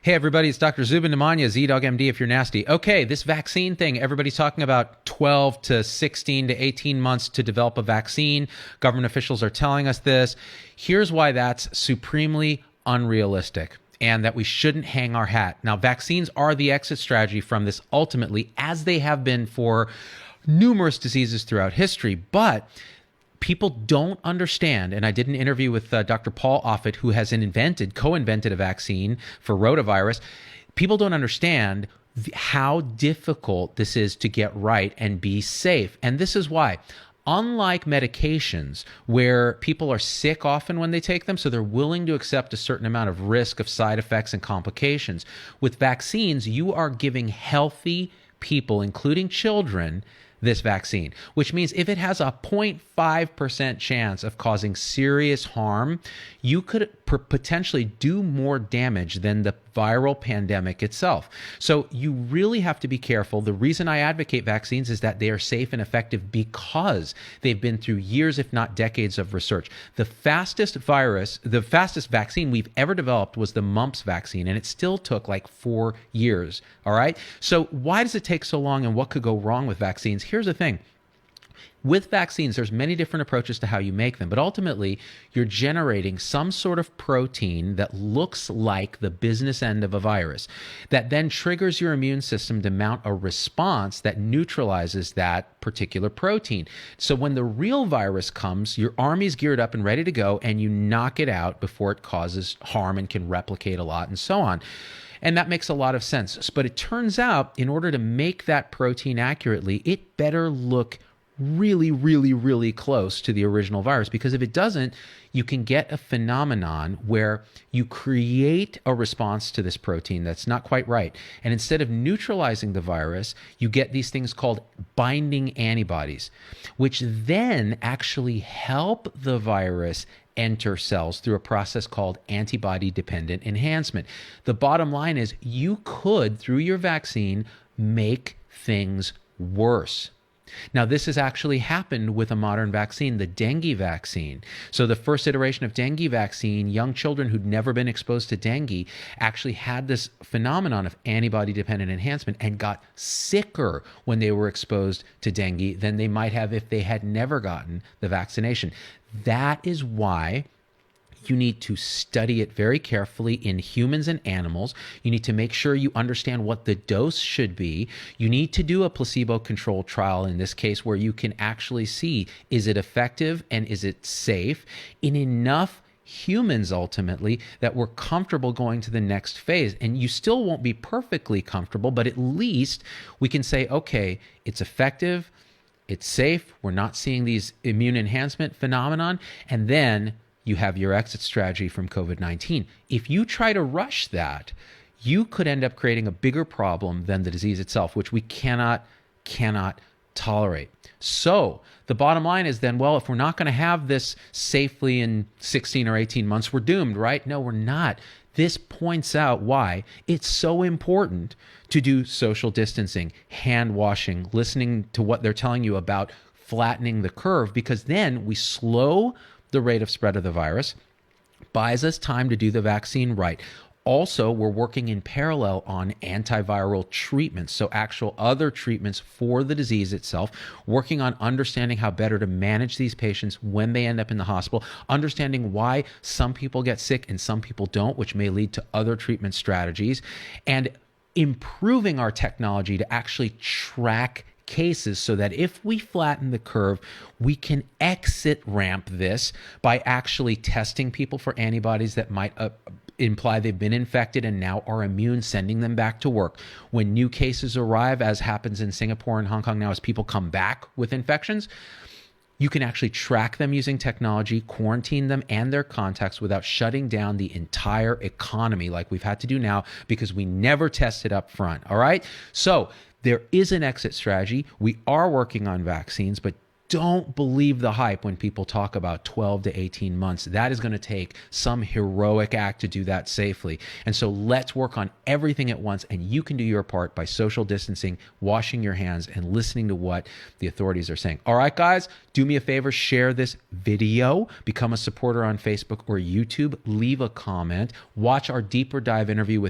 Hey everybody, it's Dr. Zubin Nemanja, ZDoggMD if you're nasty. Okay, this vaccine thing, everybody's talking about 12 to 16 to 18 months to develop a vaccine. Government officials are telling us this. Here's why that's supremely unrealistic and that we shouldn't hang our hat. Now, vaccines are the exit strategy from this ultimately, as they have been for numerous diseases throughout history, but people don't understand, and I did an interview with Dr. Paul Offit, who has co-invented a vaccine for rotavirus. People don't understand how difficult this is to get right and be safe. And this is why. Unlike medications, where people are sick often when they take them, so they're willing to accept a certain amount of risk of side effects and complications, with vaccines, you are giving healthy people, including children, this vaccine, which means if it has a 0.5% chance of causing serious harm, you could potentially do more damage than the viral pandemic itself. So you really have to be careful. The reason I advocate vaccines is that they are safe and effective because they've been through years, if not decades, of research. The fastest vaccine we've ever developed was the mumps vaccine, and it still took like 4 years. All right. So why does it take so long, and what could go wrong with vaccines? Here's the thing. With vaccines, there's many different approaches to how you make them, but ultimately you're generating some sort of protein that looks like the business end of a virus that then triggers your immune system to mount a response that neutralizes that particular protein. So when the real virus comes, your army's geared up and ready to go, and you knock it out before it causes harm and can replicate a lot and so on. And that makes a lot of sense. But it turns out, in order to make that protein accurately, it better look really, really, really close to the original virus, because if it doesn't, you can get a phenomenon where you create a response to this protein that's not quite right. And instead of neutralizing the virus, you get these things called binding antibodies, which then actually help the virus enter cells through a process called antibody-dependent enhancement. The bottom line is you could, through your vaccine, make things worse. Now, this has actually happened with a modern vaccine, the dengue vaccine. So the first iteration of dengue vaccine, young children who'd never been exposed to dengue actually had this phenomenon of antibody-dependent enhancement and got sicker when they were exposed to dengue than they might have if they had never gotten the vaccination. That is why you need to study it very carefully in humans and animals. You need to make sure you understand what the dose should be. You need to do a placebo-controlled trial in this case where you can actually see, is it effective and is it safe in enough humans ultimately that we're comfortable going to the next phase. And you still won't be perfectly comfortable, but at least we can say, okay, it's effective, it's safe, we're not seeing these immune enhancement phenomenon, and then you have your exit strategy from COVID-19. If you try to rush that, you could end up creating a bigger problem than the disease itself, which we cannot tolerate. So the bottom line is then, well, if we're not going to have this safely in 16 or 18 months, we're doomed, right? No, we're not. This points out why it's so important to do social distancing, hand washing, listening to what they're telling you about flattening the curve, because then we slow the rate of spread of the virus, buys us time to do the vaccine right. Also, we're working in parallel on antiviral treatments, so actual other treatments for the disease itself, working on understanding how better to manage these patients when they end up in the hospital, understanding why some people get sick and some people don't, which may lead to other treatment strategies, and improving our technology to actually track cases so that if we flatten the curve, we can exit ramp this by actually testing people for antibodies that might imply they've been infected and now are immune, sending them back to work. When new cases arrive, as happens in Singapore and Hong Kong now, as people come back with infections, you can actually track them using technology, quarantine them and their contacts without shutting down the entire economy like we've had to do now because we never tested up front. All right. So there is an exit strategy. We are working on vaccines, but don't believe the hype when people talk about 12 to 18 months. That is going to take some heroic act to do that safely. And so let's work on everything at once. And you can do your part by social distancing, washing your hands, and listening to what the authorities are saying. All right, guys, do me a favor, share this video, become a supporter on Facebook or YouTube, leave a comment, watch our deeper dive interview with